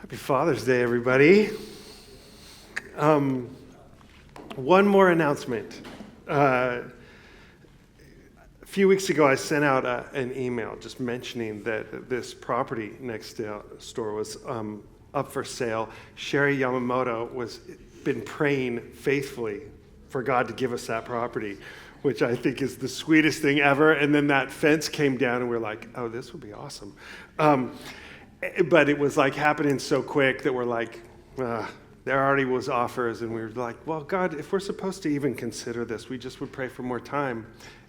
Happy Father's Day, everybody. One more announcement. A few weeks ago, I sent out an email just mentioning that this property next door was up for sale. Sherry Yamamoto was been praying faithfully for God to give us that property, which I think is the sweetest thing ever. And then that fence came down, and we're like, oh, this would be awesome. But it was like happening so quick that we're like, there already was offers, and we were like, well, God, if we're supposed to even consider this, we just would pray for more time.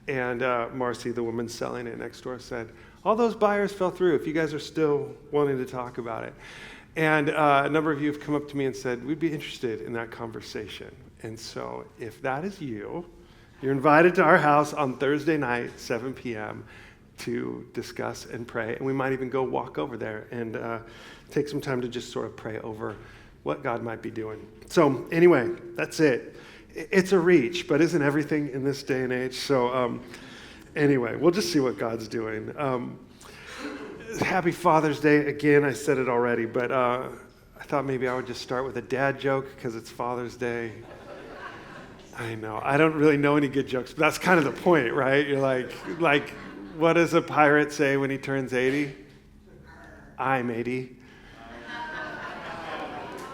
And Marcy, the woman selling it next door, said, all those buyers fell through if you guys are still wanting to talk about it. And a number of you have come up to me and said, we'd be interested in that conversation. And so if that is you, you're invited to our house on Thursday night, 7 p.m., to discuss and pray. And we might even go walk over there and take some time to just sort of pray over what God might be doing. So anyway, that's it. It's a reach, but isn't everything in this day and age? So anyway, we'll just see what God's doing. Happy Father's Day. Again, I said it already, but I thought maybe I would just start with a dad joke because it's Father's Day. I know. I don't really know any good jokes, but that's kind of the point, right? You're like, what does a pirate say when he turns 80? I'm 80.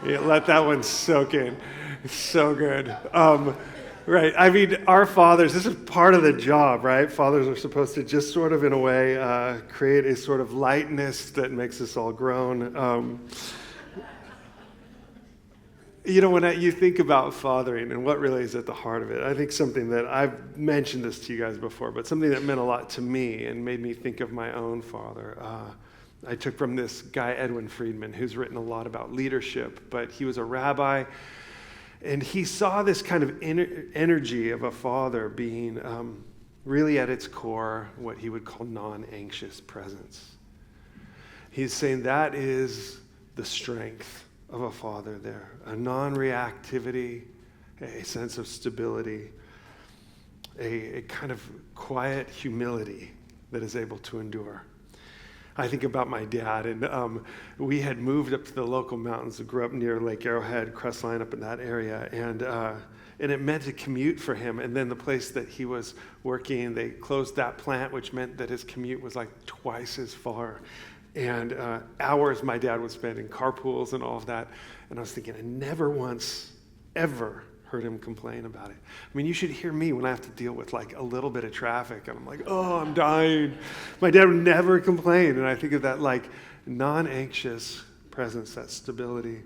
Yeah, let that one soak in. It's so good. Right. I mean, our fathers, this is part of the job, right? Fathers are supposed to just sort of, in a way, create a sort of lightness that makes us all groan. When you think about fathering and what really is at the heart of it, I think something that I've mentioned this to you guys before, but something that meant a lot to me and made me think of my own father. I took from this guy, Edwin Friedman, who's written a lot about leadership, but he was a rabbi, and he saw this kind of energy of a father being really at its core what he would call non-anxious presence. He's saying that is the strength of a father there, a non-reactivity, a sense of stability, a kind of quiet humility that is able to endure. I think about my dad, and we had moved up to the local mountains. I grew up near Lake Arrowhead, Crestline, up in that area, and it meant a commute for him. And then the place that he was working, they closed that plant, which meant that his commute was like twice as far. And hours my dad would spend in carpools and all of that. And I was thinking, I never once, ever heard him complain about it. I mean, you should hear me when I have to deal with like a little bit of traffic. And I'm like, oh, I'm dying. My dad would never complain. And I think of that like non-anxious presence, that stability.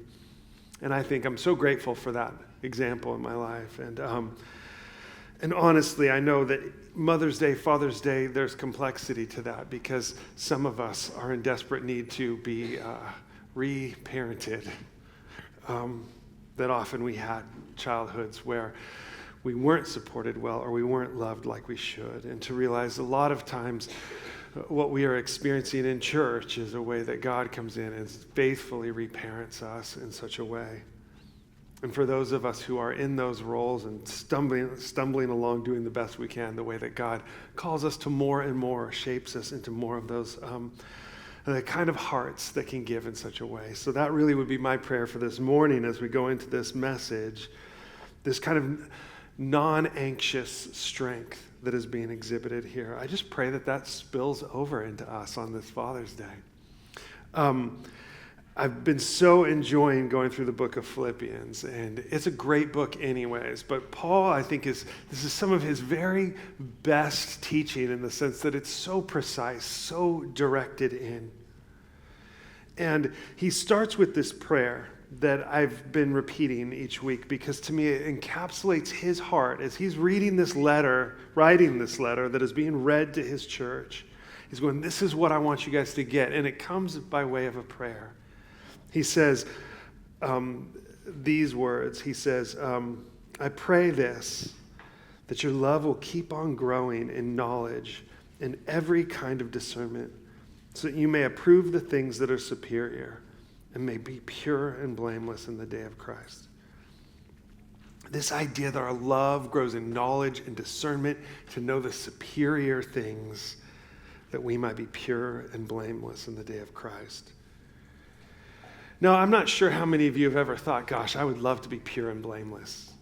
And I think I'm so grateful for that example in my life. And honestly, I know that Mother's Day, Father's Day, there's complexity to that because some of us are in desperate need to be reparented. That often we had childhoods where we weren't supported well or we weren't loved like we should. And to realize a lot of times what we are experiencing in church is a way that God comes in and faithfully reparents us in such a way. And for those of us who are in those roles and stumbling along doing the best we can, the way that God calls us to more and more, shapes us into more of those the kind of hearts that can give in such a way. So that really would be my prayer for this morning as we go into this message, this kind of non-anxious strength that is being exhibited here. I just pray that that spills over into us on this Father's Day. I've been so enjoying going through the book of Philippians, and it's a great book anyways, but Paul, I think, this is some of his very best teaching in the sense that it's so precise, so directed in. And he starts with this prayer that I've been repeating each week because to me it encapsulates his heart as he's writing this letter that is being read to his church. He's going, this is what I want you guys to get, and it comes by way of a prayer. He says these words. He says, I pray this, that your love will keep on growing in knowledge and every kind of discernment, so that you may approve the things that are superior and may be pure and blameless in the day of Christ. This idea that our love grows in knowledge and discernment to know the superior things, that we might be pure and blameless in the day of Christ. Now, I'm not sure how many of you have ever thought, gosh, I would love to be pure and blameless.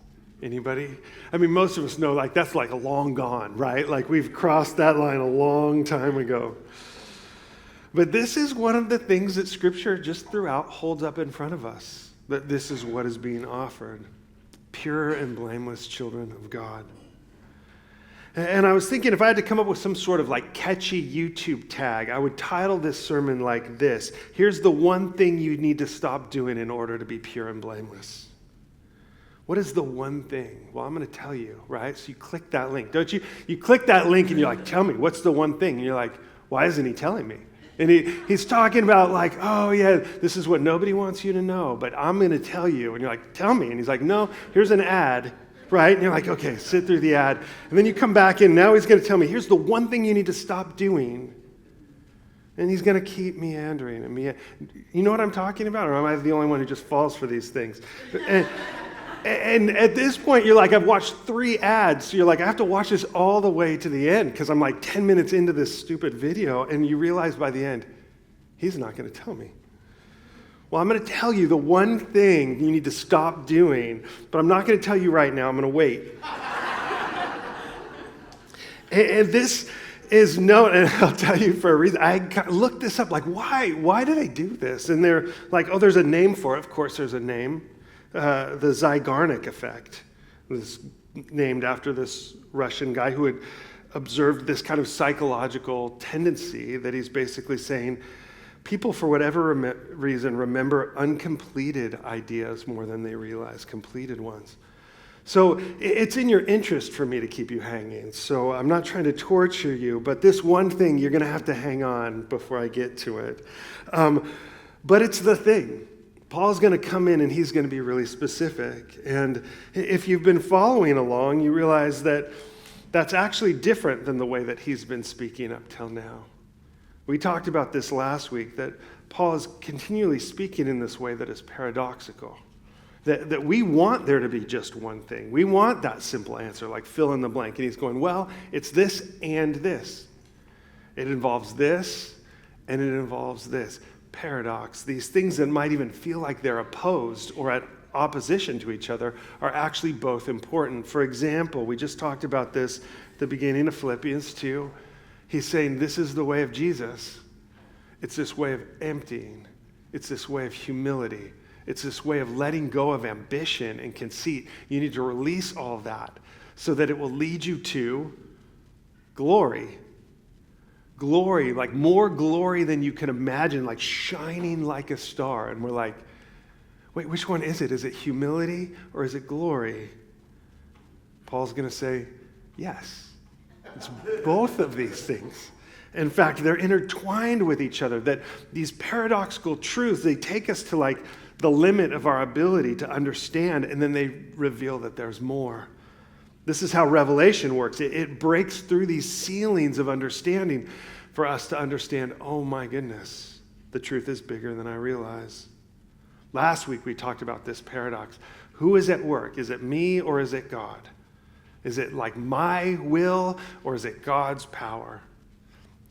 Anybody? I mean, most of us know like that's like a long gone, right? Like we've crossed that line a long time ago. But this is one of the things that Scripture just throughout holds up in front of us, that this is what is being offered. Pure and blameless children of God. And I was thinking if I had to come up with some sort of like catchy YouTube tag, I would title this sermon like this. Here's the one thing you need to stop doing in order to be pure and blameless. What is the one thing? Well, I'm going to tell you, right? So you click that link, don't you? You click that link and you're like, tell me, what's the one thing? And you're like, why isn't he telling me? And he's talking about like, oh yeah, this is what nobody wants you to know, but I'm going to tell you. And you're like, tell me. And he's like, no, here's an ad. Right? And you're like, okay, sit through the ad. And then you come back in. Now he's going to tell me, here's the one thing you need to stop doing. And he's going to keep meandering. You know what I'm talking about? Or am I the only one who just falls for these things? And at this point, you're like, I've watched 3 ads. So you're like, I have to watch this all the way to the end because I'm like 10 minutes into this stupid video. And you realize by the end, he's not going to tell me. Well, I'm going to tell you the one thing you need to stop doing, but I'm not going to tell you right now. I'm going to wait. And this is known, and I'll tell you for a reason. I looked this up, like, why? Why do they do this? And they're like, oh, there's a name for it. Of course, there's a name. The Zygarnik effect. It was named after this Russian guy who had observed this kind of psychological tendency that he's basically saying, people, for whatever reason, remember uncompleted ideas more than they realize completed ones. So it's in your interest for me to keep you hanging. So I'm not trying to torture you, but this one thing, you're going to have to hang on before I get to it. But it's the thing. Paul's going to come in and he's going to be really specific. And if you've been following along, you realize that that's actually different than the way that he's been speaking up till now. We talked about this last week, that Paul is continually speaking in this way that is paradoxical. That we want there to be just one thing. We want that simple answer, like fill in the blank. And he's going, well, it's this and this. It involves this and it involves this. Paradox. These things that might even feel like they're opposed or at opposition to each other are actually both important. For example, we just talked about this at the beginning of Philippians 2. He's saying this is the way of Jesus. It's this way of emptying. It's this way of humility. It's this way of letting go of ambition and conceit. You need to release all of that so that it will lead you to glory. Glory, like more glory than you can imagine, like shining like a star. And we're like, wait, which one is it? Is it humility or is it glory? Paul's going to say, yes. It's both of these things. In fact, they're intertwined with each other, that these paradoxical truths, they take us to like the limit of our ability to understand, and then they reveal that there's more. This is how revelation works. It breaks through these ceilings of understanding for us to understand, oh my goodness, the truth is bigger than I realize. Last week we talked about this paradox. Who is at work? Is it me or is it God? Is it like my will or is it God's power?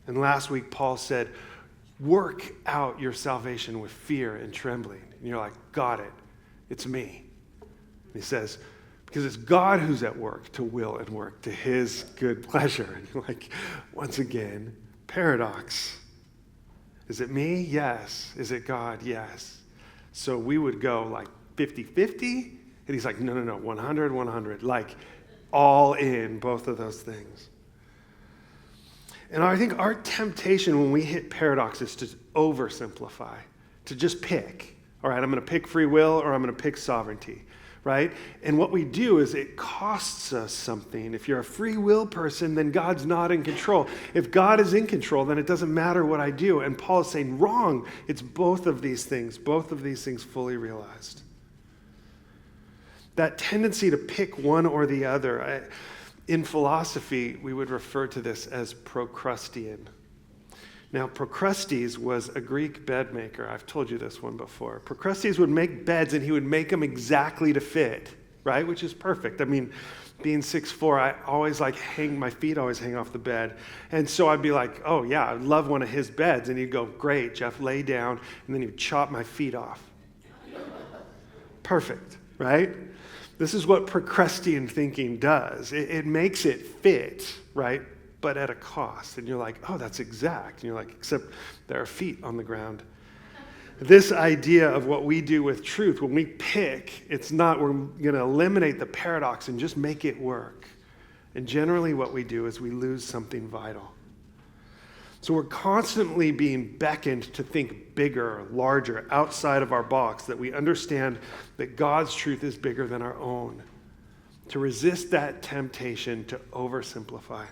And last week Paul said, work out your salvation with fear and trembling. And you're like, got it. It's me. And he says, because it's God who's at work to will and work to his good pleasure. And you're like, once again, paradox. Is it me? Yes. Is it God? Yes. So we would go like 50-50. And he's like, no, 100-100. Like all in, both of those things. And I think our temptation when we hit paradox is to oversimplify, to just pick. All right, I'm going to pick free will or I'm going to pick sovereignty, right? And what we do is it costs us something. If you're a free will person, then God's not in control. If God is in control, then it doesn't matter what I do. And Paul is saying, wrong. It's both of these things fully realized. That tendency to pick one or the other. In philosophy, we would refer to this as Procrustean. Now, Procrustes was a Greek bed maker. I've told you this one before. Procrustes would make beds, and he would make them exactly to fit, right? Which is perfect. I mean, being 6'4", I always my feet always hang off the bed. And so I'd be like, oh yeah, I'd love one of his beds. And he'd go, great, Jeff, lay down. And then he'd chop my feet off. perfect, right? This is what Procrustean thinking does. It makes it fit, right? But at a cost. And you're like, oh, that's exact. And you're like, except there are feet on the ground. This idea of what we do with truth, when we pick, it's not, we're going to eliminate the paradox and just make it work. And generally what we do is we lose something vital. So we're constantly being beckoned to think bigger, larger, outside of our box, that we understand that God's truth is bigger than our own. To resist that temptation to oversimplify.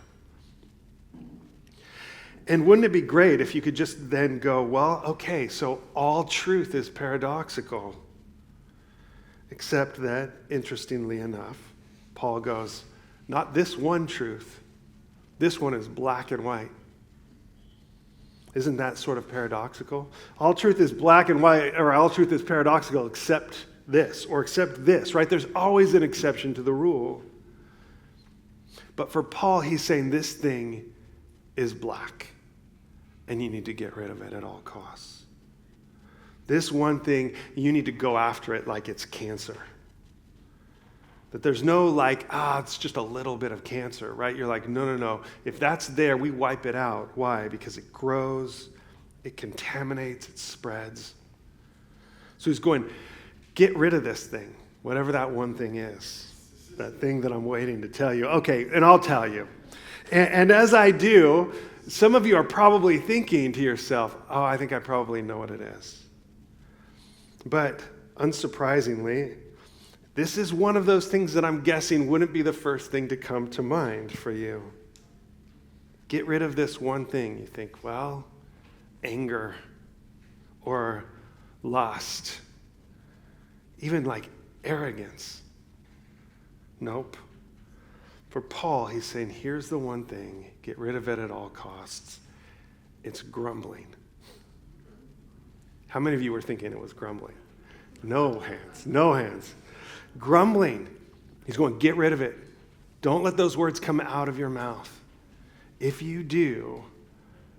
And wouldn't it be great if you could just then go, well, okay, so all truth is paradoxical. Except that, interestingly enough, Paul goes, not this one truth. This one is black and white. Isn't that sort of paradoxical? All truth is black and white, or all truth is paradoxical except this, or except this, right? There's always an exception to the rule. But for Paul, he's saying this thing is black. And you need to get rid of it at all costs. This one thing, you need to go after it like it's cancer. That there's no like, it's just a little bit of cancer, right? You're like, no. If that's there, we wipe it out. Why? Because it grows, it contaminates, it spreads. So he's going, get rid of this thing, whatever that one thing is. That thing that I'm waiting to tell you. Okay, and I'll tell you. And as I do, some of you are probably thinking to yourself, oh, I think I probably know what it is. But unsurprisingly, this is one of those things that I'm guessing wouldn't be the first thing to come to mind for you. Get rid of this one thing. You think, well, anger or lust, even like arrogance. Nope. For Paul, he's saying, here's the one thing. Get rid of it at all costs. It's grumbling. How many of you were thinking it was grumbling? No hands. Grumbling. He's going, get rid of it. Don't let those words come out of your mouth. If you do,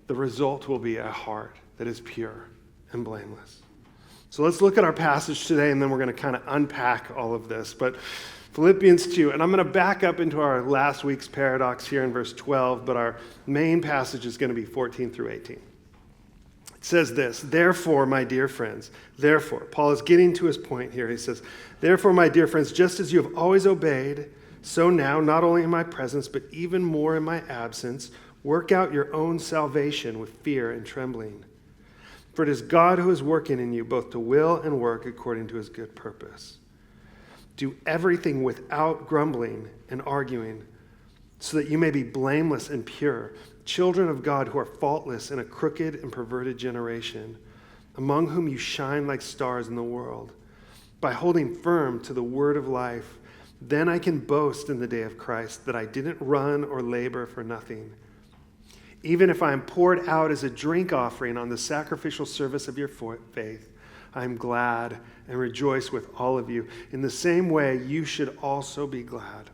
the result will be a heart that is pure and blameless. So let's look at our passage today, and then we're going to kind of unpack all of this. But Philippians 2, and I'm going to back up into our last week's paradox here in verse 12, but our main passage is going to be 14 through 18. It says this, therefore, my dear friends, Paul is getting to his point here. He says, therefore, my dear friends, just as you have always obeyed, so now, not only in my presence, but even more in my absence, work out your own salvation with fear and trembling. For it is God who is working in you both to will and work according to his good purpose. Do everything without grumbling and arguing, so that you may be blameless and pure, children of God who are faultless in a crooked and perverted generation, among whom you shine like stars in the world. By holding firm to the word of life, then I can boast in the day of Christ that I didn't run or labor for nothing. Even if I am poured out as a drink offering on the sacrificial service of your faith, I am glad and rejoice with all of you. In the same way, you should also be glad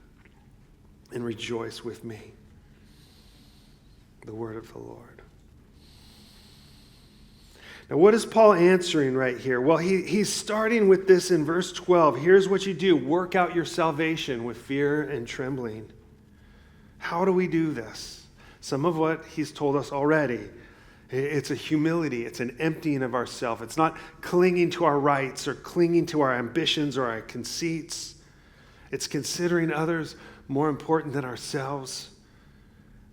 and rejoice with me. The word of the Lord. Now, what is Paul answering right here? Well, he's starting with this in verse 12. Here's what you do. Work out your salvation with fear and trembling. How do we do this? Some of what he's told us already. It's a humility. It's an emptying of ourselves. It's not clinging to our rights or clinging to our ambitions or our conceits. It's considering others more important than ourselves.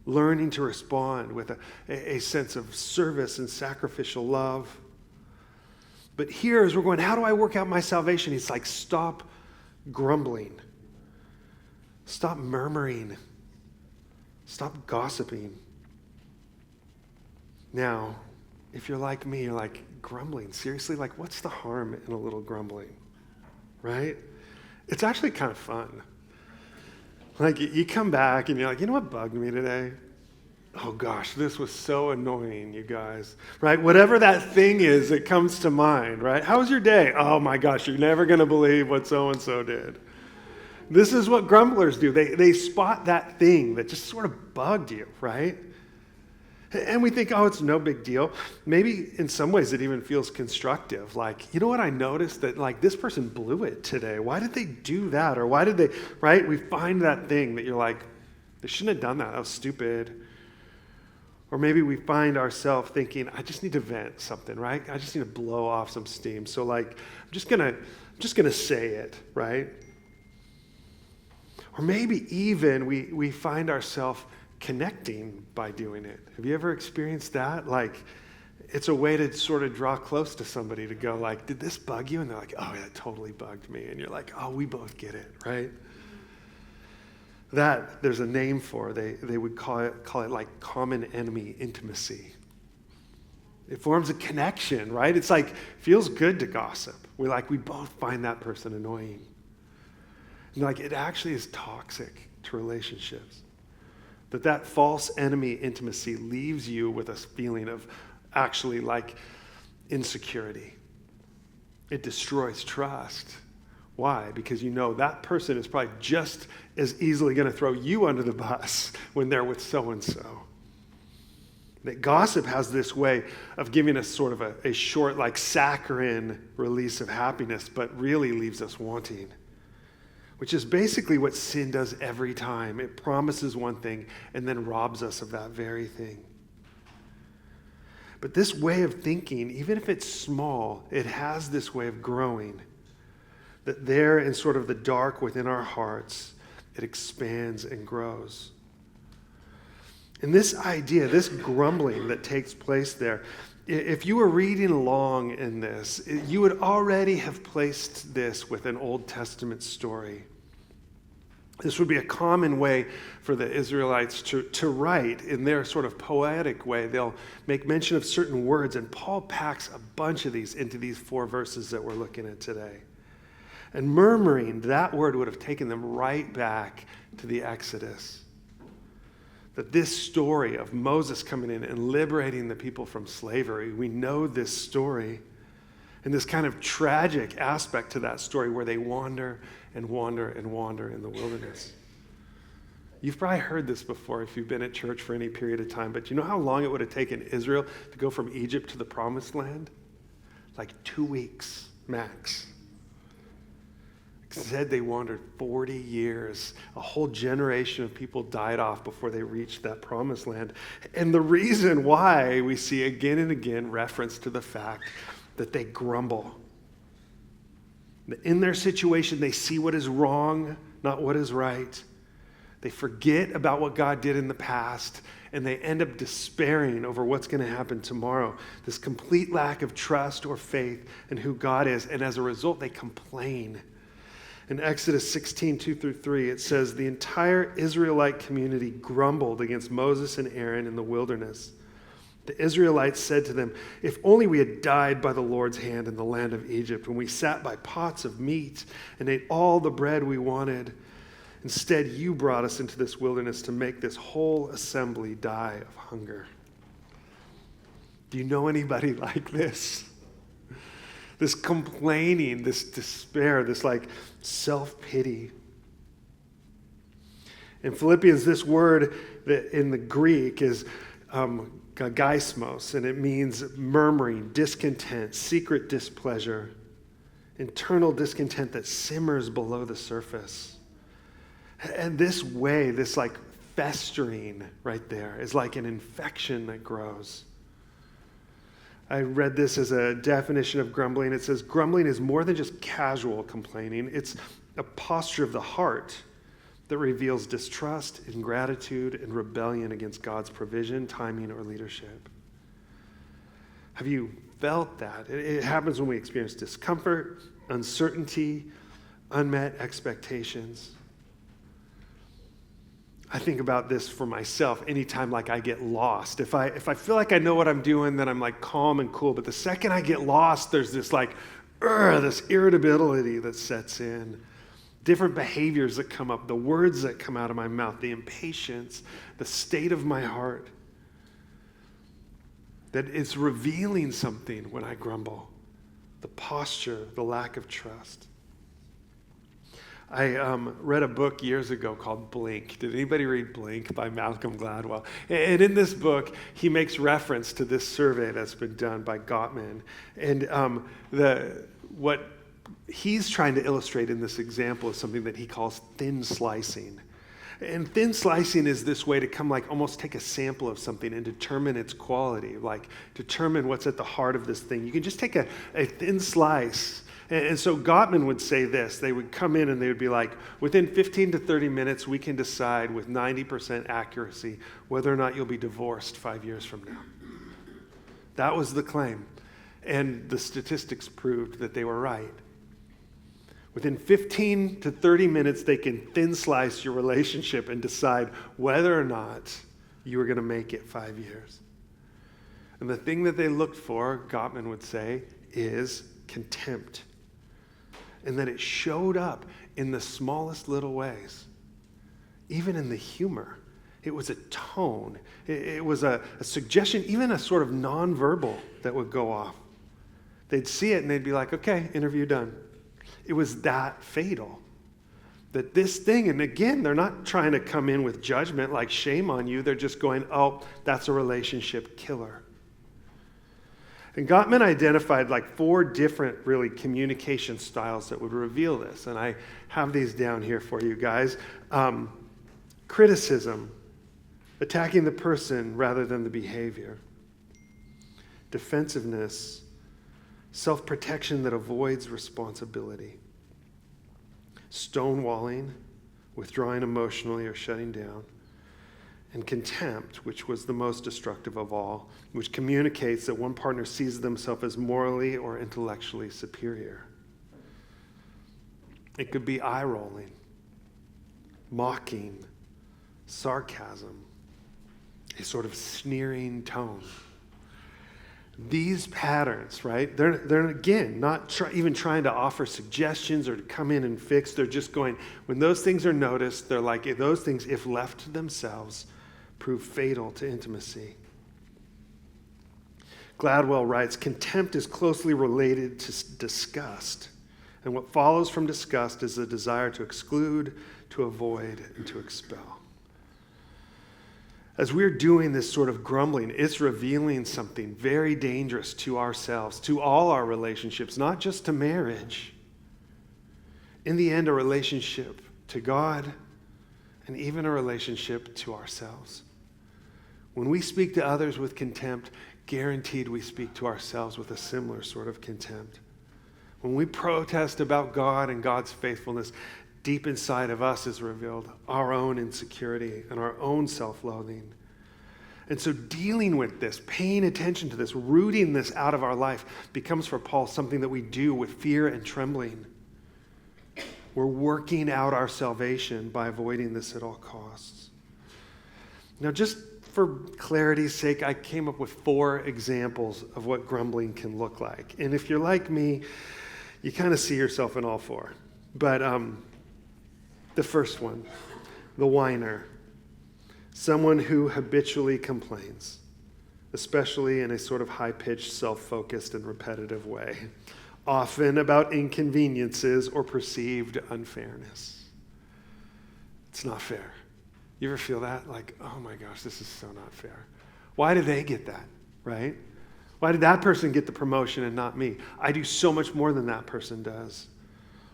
Learning to respond with a sense of service and sacrificial love. But here, as we're going, how do I work out my salvation? He's like, stop grumbling. Stop murmuring. Stop gossiping. Now, if you're like me, you're like, grumbling? Seriously? Like, what's the harm in a little grumbling? Right? It's actually kind of fun. Like, you come back and you're like, you know what bugged me today? Oh gosh, this was so annoying, you guys. Right? Whatever that thing is that comes to mind, right? How was your day? Oh my gosh, you're never going to believe what so-and-so did. This is what grumblers do. They spot that thing that just sort of bugged you, right? And we think, oh, it's no big deal. Maybe in some ways it even feels constructive. Like, you know what I noticed? That like this person blew it today. Why did they do that? Or why did they, right? We find that thing that you're like, they shouldn't have done that. That was stupid. Or maybe we find ourselves thinking, I just need to vent something, right? I just need to blow off some steam. So like, I'm just gonna say it, right? Or maybe even we find ourselves connecting by doing it. Have you ever experienced that? Like, it's a way to sort of draw close to somebody to go like, did this bug you? And they're like, oh, yeah, it totally bugged me. And you're like, oh, we both get it, right? That there's a name for. They would call it like common enemy intimacy. It forms a connection, right? It's like, feels good to gossip. We both find that person annoying. And like, it actually is toxic to relationships. That false enemy intimacy leaves you with a feeling of actually like insecurity. It destroys trust. Why? Because you know that person is probably just as easily going to throw you under the bus when they're with so-and-so. That gossip has this way of giving us sort of a short, like saccharine release of happiness, but really leaves us wanting. Which is basically what sin does every time. It promises one thing and then robs us of that very thing. But this way of thinking, even if it's small, it has this way of growing. That there in sort of the dark within our hearts, it expands and grows. And this idea, this grumbling that takes place there, if you were reading along in this, you would already have placed this with an Old Testament story. This would be a common way for the Israelites to write in their sort of poetic way. They'll make mention of certain words, and Paul packs a bunch of these into these 4 verses that we're looking at today. And murmuring, that word would have taken them right back to the Exodus. That this story of Moses coming in and liberating the people from slavery, we know this story. And this kind of tragic aspect to that story where they wander and wander and wander in the wilderness. You've probably heard this before if you've been at church for any period of time, but you know how long it would have taken Israel to go from Egypt to the Promised Land? Like 2 weeks max. Instead, they wandered 40 years. A whole generation of people died off before they reached that Promised Land. And the reason why we see again and again reference to the fact that they grumble. In their situation, they see what is wrong, not what is right. They forget about what God did in the past, and they end up despairing over what's going to happen tomorrow. This complete lack of trust or faith in who God is, and as a result, they complain. In Exodus 16, 2-3, it says, the entire Israelite community grumbled against Moses and Aaron in the wilderness. The Israelites said to them, if only we had died by the Lord's hand in the land of Egypt, when we sat by pots of meat and ate all the bread we wanted. Instead, you brought us into this wilderness to make this whole assembly die of hunger. Do you know anybody like this? This complaining, this despair, this like self-pity. In Philippians, this word that in the Greek is gaismos, and it means murmuring, discontent, secret displeasure, internal discontent that simmers below the surface. And this way, this like festering right there is like an infection that grows. I read this as a definition of grumbling. It says, grumbling is more than just casual complaining. It's a posture of the heart that reveals distrust, ingratitude, and rebellion against God's provision, timing, or leadership. Have you felt that? It happens when we experience discomfort, uncertainty, unmet expectations. I think about this for myself anytime like I get lost. If I feel like I know what I'm doing, then I'm like calm and cool. But the second I get lost, there's this like, this irritability that sets in. Different behaviors that come up, the words that come out of my mouth, the impatience, the state of my heart. That it's revealing something when I grumble. The posture, the lack of trust. I read a book years ago called Blink. Did anybody read Blink by Malcolm Gladwell? And in this book, he makes reference to this survey that's been done by Gottman. And what he's trying to illustrate in this example is something that he calls thin slicing. And thin slicing is this way to come like almost take a sample of something and determine its quality, like determine what's at the heart of this thing. You can just take a thin slice. And so Gottman would say this. They would come in and they would be like, within 15 to 30 minutes, we can decide with 90% accuracy whether or not you'll be divorced 5 years from now. That was the claim. And the statistics proved that they were right. Within 15 to 30 minutes, they can thin slice your relationship and decide whether or not you were going to make it 5 years. And the thing that they looked for, Gottman would say, is contempt. And that it showed up in the smallest little ways, even in the humor. It was a tone. It was a suggestion, even a sort of nonverbal that would go off. They'd see it and they'd be like, okay, interview done. It was that fatal. That this thing, and again, they're not trying to come in with judgment like shame on you. They're just going, oh, that's a relationship killer. And Gottman identified like 4 different really communication styles that would reveal this. And I have these down here for you guys. Criticism, attacking the person rather than the behavior. Defensiveness, self-protection that avoids responsibility. Stonewalling, withdrawing emotionally or shutting down. And contempt, which was the most destructive of all, which communicates that one partner sees themselves as morally or intellectually superior. It could be eye-rolling, mocking, sarcasm, a sort of sneering tone. These patterns, right, they're again, not even trying to offer suggestions or to come in and fix. They're just going, when those things are noticed, they're like, those things, if left to themselves, prove fatal to intimacy. Gladwell writes, contempt is closely related to disgust. And what follows from disgust is a desire to exclude, to avoid, and to expel. As we're doing this sort of grumbling, it's revealing something very dangerous to ourselves, to all our relationships, not just to marriage. In the end, a relationship to God and even a relationship to ourselves. When we speak to others with contempt, guaranteed we speak to ourselves with a similar sort of contempt. When we protest about God and God's faithfulness, deep inside of us is revealed our own insecurity and our own self-loathing. And so dealing with this, paying attention to this, rooting this out of our life becomes for Paul something that we do with fear and trembling. We're working out our salvation by avoiding this at all costs. Now, just for clarity's sake, I came up with 4 examples of what grumbling can look like. And if you're like me, you kind of see yourself in all 4. But the first one, the whiner, someone who habitually complains, especially in a sort of high-pitched, self-focused, and repetitive way, often about inconveniences or perceived unfairness. It's not fair. You ever feel that? Like, oh my gosh, this is so not fair. Why did they get that, right? Why did that person get the promotion and not me? I do so much more than that person does.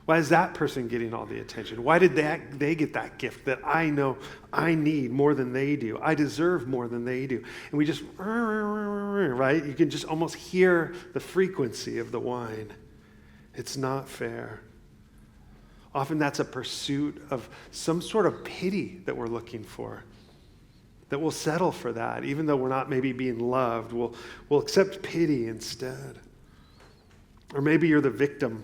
Why is that person getting all the attention? Why did they get that gift that I know I need more than they do? I deserve more than they do. And we just, right? You can just almost hear the frequency of the whine. It's not fair. Often that's a pursuit of some sort of pity that we're looking for, that we'll settle for that. Even though we're not maybe being loved, we'll accept pity instead. Or maybe you're the victim.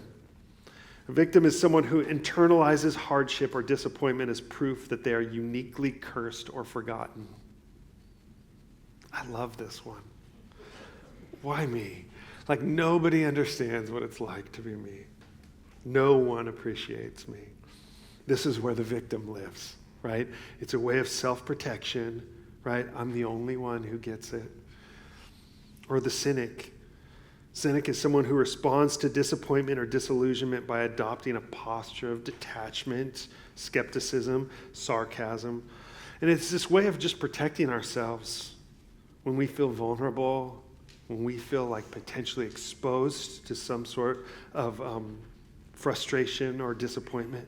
A victim is someone who internalizes hardship or disappointment as proof that they are uniquely cursed or forgotten. I love this one. Why me? Like nobody understands what it's like to be me. No one appreciates me. This is where the victim lives, right? It's a way of self-protection, right? I'm the only one who gets it. Or the cynic, Cynic is someone who responds to disappointment or disillusionment by adopting a posture of detachment, skepticism, sarcasm. And it's this way of just protecting ourselves when we feel vulnerable, when we feel like potentially exposed to some sort of frustration or disappointment.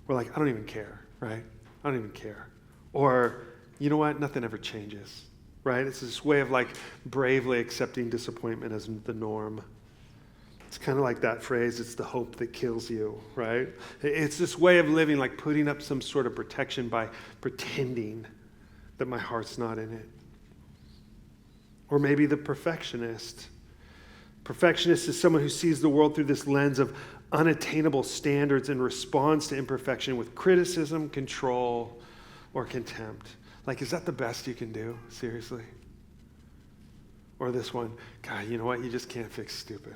We're like, I don't even care, right? I don't even care. Or, you know what? Nothing ever changes, right? It's this way of like bravely accepting disappointment as the norm. It's kind of like that phrase, it's the hope that kills you, right? It's this way of living, like putting up some sort of protection by pretending that my heart's not in it. Or maybe the perfectionist. Perfectionist is someone who sees the world through this lens of unattainable standards and responds to imperfection with criticism, control, or contempt. Like, is that the best you can do? Seriously? Or this one, God, you know what? You just can't fix stupid.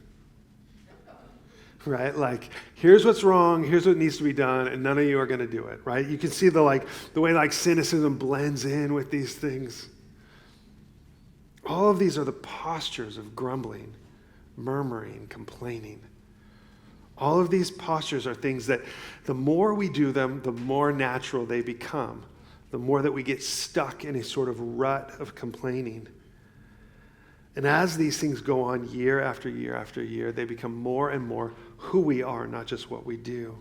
Right? Like, here's what's wrong, here's what needs to be done, and none of you are going to do it, right? You can see the way cynicism blends in with these things. All of these are the postures of grumbling, murmuring, complaining. All of these postures are things that the more we do them, the more natural they become, the more that we get stuck in a sort of rut of complaining. And as these things go on year after year after year, they become more and more who we are, not just what we do.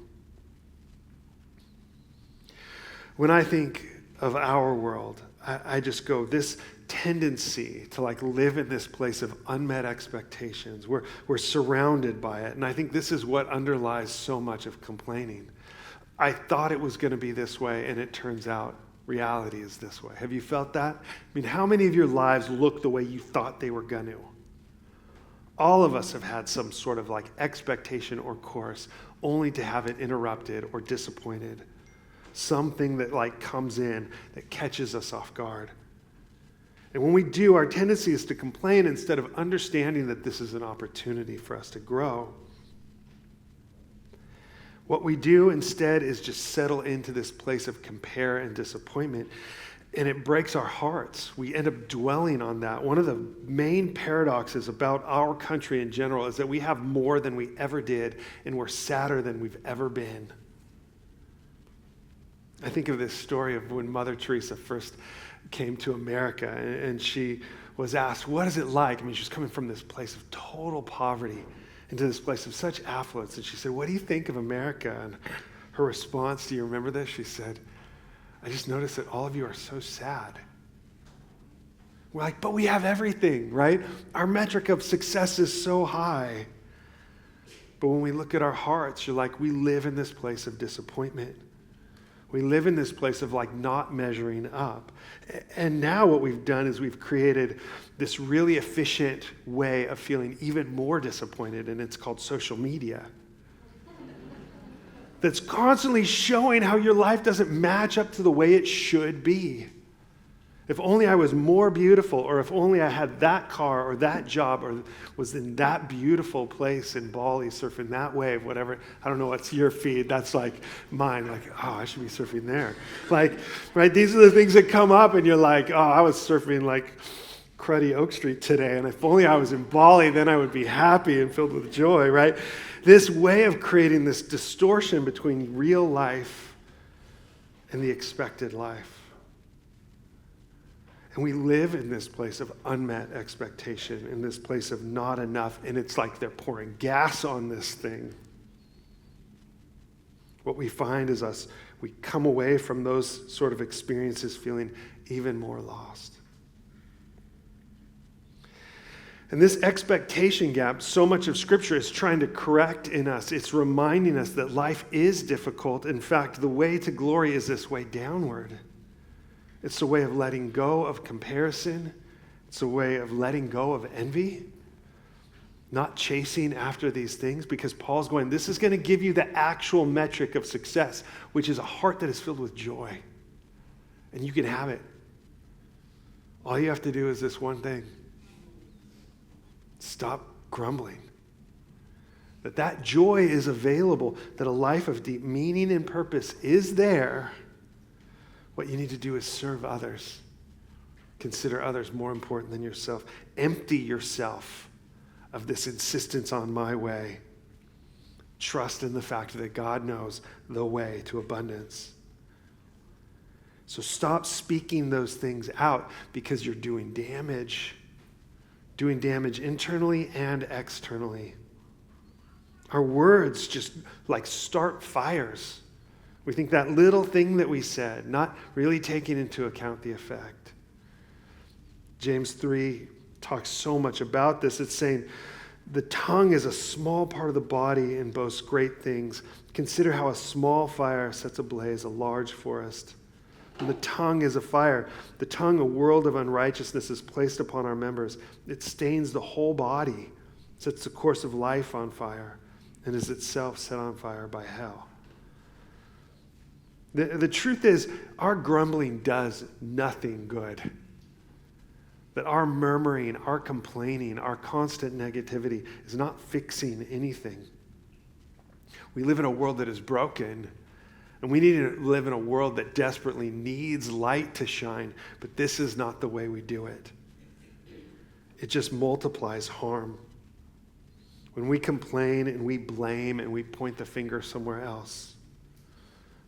When I think of our world, I just go, this tendency to live in this place of unmet expectations. We're surrounded by it. And I think this is what underlies so much of complaining. I thought it was going to be this way, and it turns out reality is this way. Have you felt that? I mean, how many of your lives look the way you thought they were going to? All of us have had some sort of expectation or course, only to have it interrupted or disappointed. Something that comes in that catches us off guard. And when we do, our tendency is to complain instead of understanding that this is an opportunity for us to grow. What we do instead is just settle into this place of compare and disappointment, and it breaks our hearts. We end up dwelling on that. One of the main paradoxes about our country in general is that we have more than we ever did, and we're sadder than we've ever been. I think of this story of when Mother Teresa first came to America, and she was asked, what is it like? I mean, she was coming from this place of total poverty into this place of such affluence. And she said, what do you think of America? And her response, do you remember this? She said, I just noticed that all of you are so sad. We're like, but we have everything, right? Our metric of success is so high. But when we look at our hearts, you're like, we live in this place of disappointment. We live in this place of not measuring up. And now what we've done is we've created this really efficient way of feeling even more disappointed, and it's called social media. That's constantly showing how your life doesn't match up to the way it should be. If only I was more beautiful, or if only I had that car or that job, or was in that beautiful place in Bali surfing that wave, whatever. I don't know what's your feed. That's mine. Oh, I should be surfing there. Right? These are the things that come up, and you're like, oh, I was surfing cruddy Oak Street today, and if only I was in Bali, then I would be happy and filled with joy, right? This way of creating this distortion between real life and the expected life. And we live in this place of unmet expectation, in this place of not enough, and it's like they're pouring gas on this thing. What we find is we come away from those sort of experiences feeling even more lost. And this expectation gap, so much of Scripture is trying to correct in us. It's reminding us that life is difficult. In fact, the way to glory is this way downward. It's a way of letting go of comparison. It's a way of letting go of envy, not chasing after these things, because Paul's going, this is going to give you the actual metric of success, which is a heart that is filled with joy. And you can have it. All you have to do is this one thing. Stop grumbling. That joy is available, that a life of deep meaning and purpose is there. What you need to do is serve others. Consider others more important than yourself. Empty yourself of this insistence on my way. Trust in the fact that God knows the way to abundance. So stop speaking those things out because you're doing damage internally and externally. Our words just like start fires. We think that little thing that we said, not really taking into account the effect. James 3 talks so much about this. It's saying the tongue is a small part of the body and boasts great things. Consider how a small fire sets ablaze a large forest. And the tongue is a fire. The tongue, a world of unrighteousness, is placed upon our members. It stains the whole body, sets the course of life on fire, and is itself set on fire by hell. The truth is, our grumbling does nothing good. That our murmuring, our complaining, our constant negativity is not fixing anything. We live in a world that is broken, and we need to live in a world that desperately needs light to shine, but this is not the way we do it. It just multiplies harm. When we complain and we blame and we point the finger somewhere else,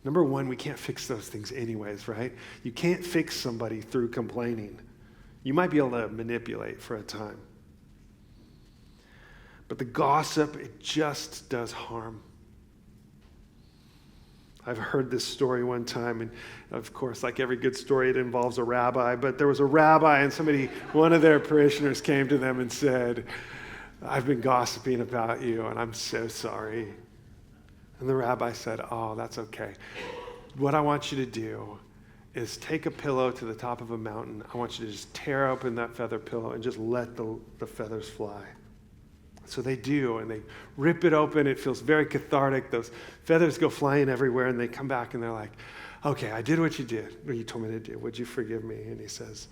number one, we can't fix those things anyways, right? You can't fix somebody through complaining. You might be able to manipulate for a time. But the gossip, it just does harm. I've heard this story one time, and of course, like every good story, it involves a rabbi. But there was a rabbi, and one of their parishioners came to them and said, "I've been gossiping about you, and I'm so sorry." And the rabbi said, "Oh, that's okay. What I want you to do is take a pillow to the top of a mountain. I want you to just tear open that feather pillow and just let the feathers fly." So they do, and they rip it open. It feels very cathartic. Those feathers go flying everywhere, and they come back, and they're like, "Okay, I did what you did, what you told me to do. Would you forgive me?" And he says,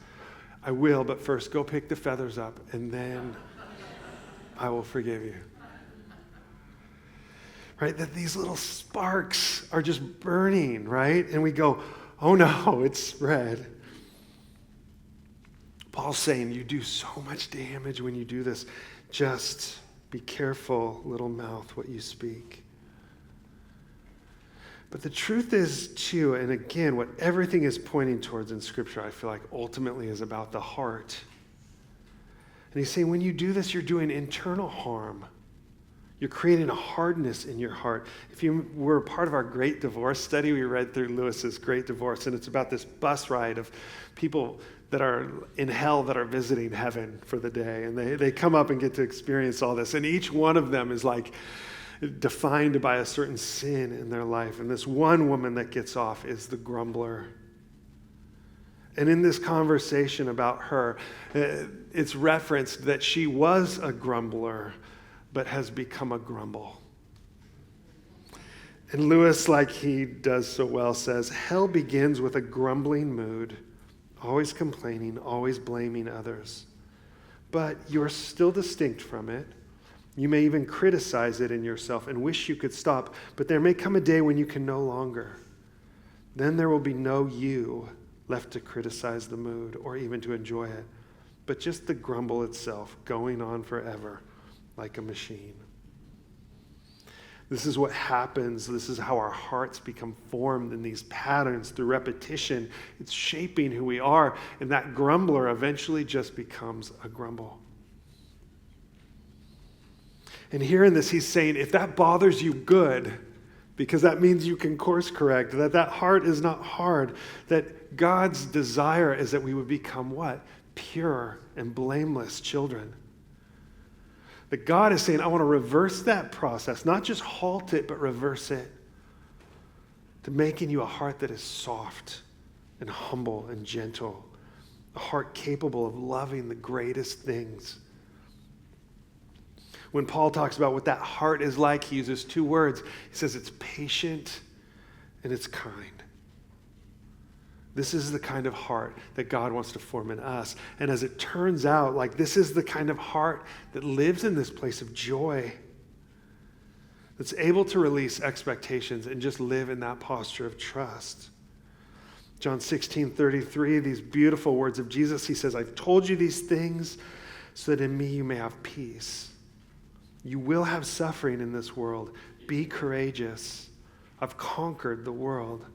"I will, but first go pick the feathers up, and then I will forgive you." Right? That these little sparks are just burning, right? And we go, "Oh no, it's red." Paul's saying you do so much damage when you do this. Just be careful, little mouth, what you speak. But the truth is, too, and again, what everything is pointing towards in Scripture, I feel like ultimately is about the heart. And he's saying when you do this, you're doing internal harm. You're creating a hardness in your heart. If you were a part of our Great Divorce study, we read through Lewis's Great Divorce, and it's about this bus ride of people that are in hell that are visiting heaven for the day. And they come up and get to experience all this. And each one of them is like defined by a certain sin in their life. And this one woman that gets off is the grumbler. And in this conversation about her, it's referenced that she was a grumbler, but has become a grumble. And Lewis, like he does so well, says, hell begins with a grumbling mood, always complaining, always blaming others. But you're still distinct from it. You may even criticize it in yourself and wish you could stop, but there may come a day when you can no longer. Then there will be no you left to criticize the mood or even to enjoy it, but just the grumble itself going on forever like a machine. This is what happens. This is how our hearts become formed in these patterns through repetition. It's shaping who we are, and that grumbler eventually just becomes a grumble. And here in this, he's saying, if that bothers you, good, because that means you can course correct, that heart is not hard, that God's desire is that we would become what? Pure and blameless children. That God is saying, I want to reverse that process, not just halt it, but reverse it to making you a heart that is soft and humble and gentle, a heart capable of loving the greatest things. When Paul talks about what that heart is like, he uses two words. He says it's patient and it's kind. This is the kind of heart that God wants to form in us. And as it turns out, like this is the kind of heart that lives in this place of joy, that's able to release expectations and just live in that posture of trust. John 16:33, these beautiful words of Jesus, he says, I've told you these things so that in me you may have peace. You will have suffering in this world. Be courageous. I've conquered the world.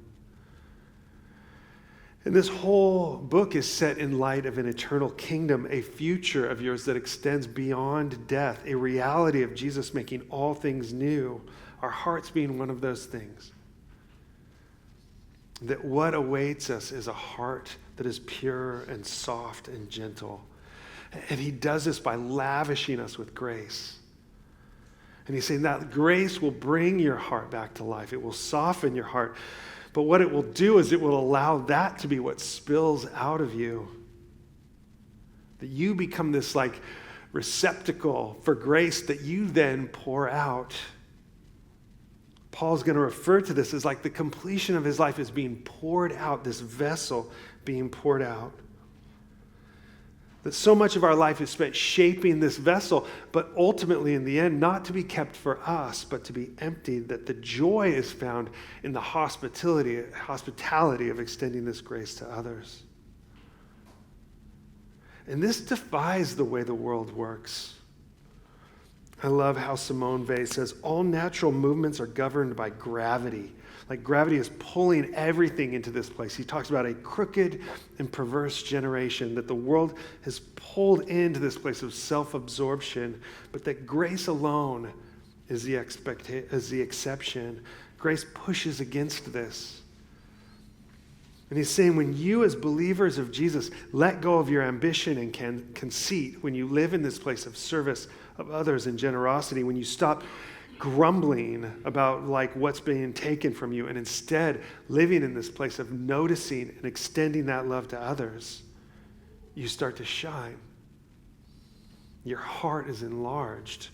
And this whole book is set in light of an eternal kingdom, a future of yours that extends beyond death, a reality of Jesus making all things new, our hearts being one of those things. That what awaits us is a heart that is pure and soft and gentle. And he does this by lavishing us with grace. And he's saying that grace will bring your heart back to life. It will soften your heart. But what it will do is it will allow that to be what spills out of you. That you become this like receptacle for grace that you then pour out. Paul's going to refer to this as like the completion of his life is being poured out, this vessel being poured out. That so much of our life is spent shaping this vessel, but ultimately in the end, not to be kept for us, but to be emptied, that the joy is found in the hospitality of extending this grace to others. And this defies the way the world works. I love how Simone Weil says, all natural movements are governed by gravity. Like gravity is pulling everything into this place. He talks about a crooked and perverse generation, that the world has pulled into this place of self-absorption, but that grace alone is the exception. Grace pushes against this. And he's saying when you as believers of Jesus let go of your ambition and conceit, when you live in this place of service of others and generosity, when you stop grumbling about like what's being taken from you and instead living in this place of noticing and extending that love to others, you start to shine. Your heart is enlarged.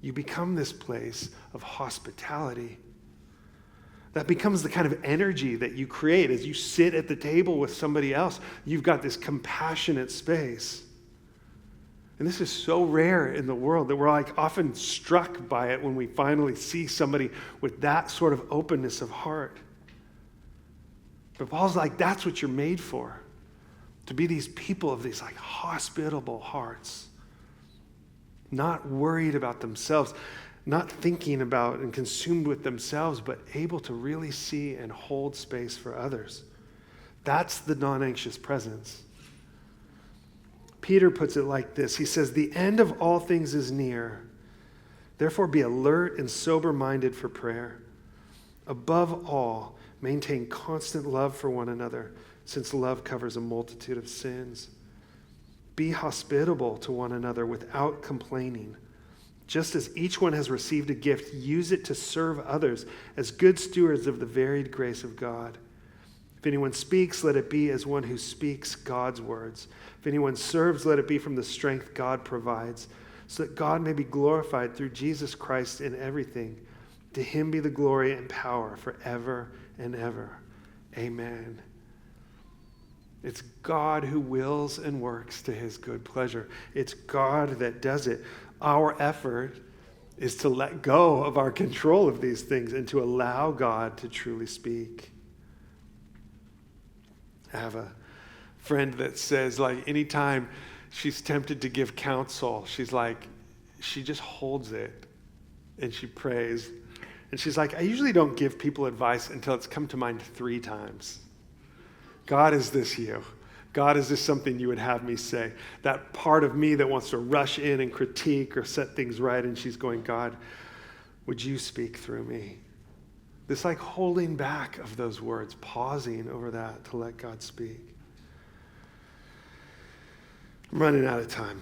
You become this place of hospitality. That becomes the kind of energy that you create as you sit at the table with somebody else. You've got this compassionate space. And this is so rare in the world that we're like often struck by it when we finally see somebody with that sort of openness of heart. But Paul's like, that's what you're made for. To be these people of these like hospitable hearts. Not worried about themselves, not thinking about and consumed with themselves, but able to really see and hold space for others. That's the non-anxious presence. Peter puts it like this. He says, the end of all things is near. Therefore, be alert and sober-minded for prayer. Above all, maintain constant love for one another, since love covers a multitude of sins. Be hospitable to one another without complaining. Just as each one has received a gift, use it to serve others as good stewards of the varied grace of God. If anyone speaks, let it be as one who speaks God's words. If anyone serves, let it be from the strength God provides, so that God may be glorified through Jesus Christ in everything. To him be the glory and power forever and ever. Amen. It's God who wills and works to his good pleasure. It's God that does it. Our effort is to let go of our control of these things and to allow God to truly speak. I have a friend that says, like, anytime she's tempted to give counsel, she's like, she just holds it and she prays. And she's like, I usually don't give people advice until it's come to mind 3 times. God, is this you? God, is this something you would have me say? That part of me that wants to rush in and critique or set things right, and she's going, God, would you speak through me? This like holding back of those words, pausing over that to let God speak. I'm running out of time.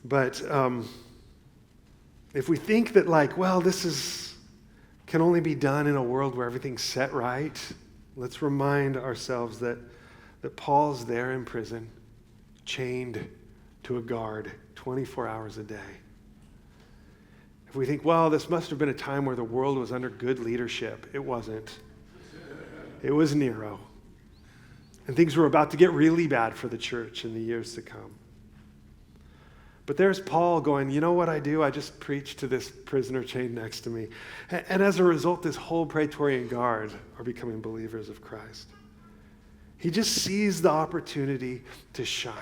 But if we think that like, well, can only be done in a world where everything's set right, let's remind ourselves that Paul's there in prison, chained to a guard 24 hours a day. If we think, well, this must have been a time where the world was under good leadership, it wasn't. It was Nero. And things were about to get really bad for the church in the years to come. But there's Paul going, you know what I do? I just preach to this prisoner chained next to me. And as a result, this whole Praetorian Guard are becoming believers of Christ. He just sees the opportunity to shine.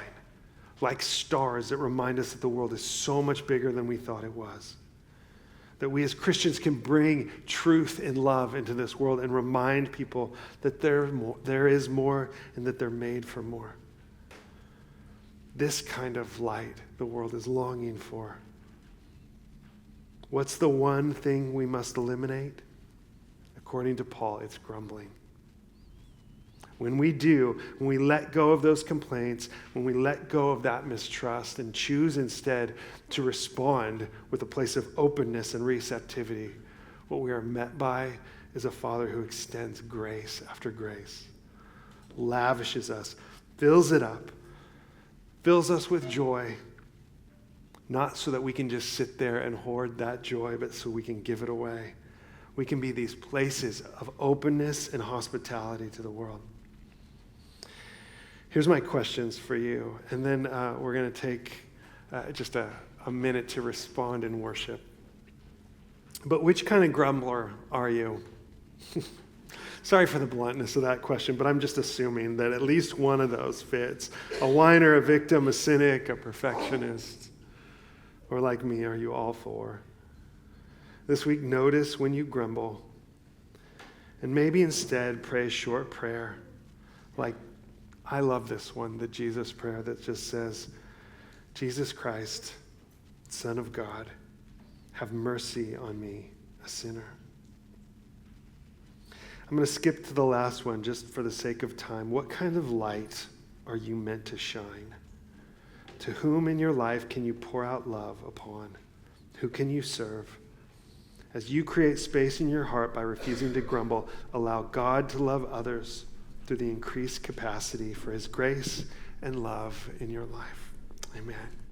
like stars that remind us that the world is so much bigger than we thought it was. That we as Christians can bring truth and love into this world and remind people that there is more and that they're made for more. This kind of light the world is longing for. What's the one thing we must eliminate? According to Paul, it's grumbling. When we do, when we let go of those complaints, when we let go of that mistrust and choose instead to respond with a place of openness and receptivity, what we are met by is a Father who extends grace after grace, lavishes us, fills it up, fills us with joy, not so that we can just sit there and hoard that joy, but so we can give it away. We can be these places of openness and hospitality to the world. Here's my questions for you, and then we're going to take just a minute to respond in worship. But which kind of grumbler are you? Sorry for the bluntness of that question, but I'm just assuming that at least one of those fits. A whiner, a victim, a cynic, a perfectionist. Or like me, are you all four? This week, notice when you grumble, and maybe instead pray a short prayer like, I love this one, the Jesus prayer that just says, Jesus Christ, Son of God, have mercy on me, a sinner. I'm going to skip to the last one just for the sake of time. What kind of light are you meant to shine? To whom in your life can you pour out love upon? Who can you serve? As you create space in your heart by refusing to grumble, allow God to love others through the increased capacity for his grace and love in your life. Amen.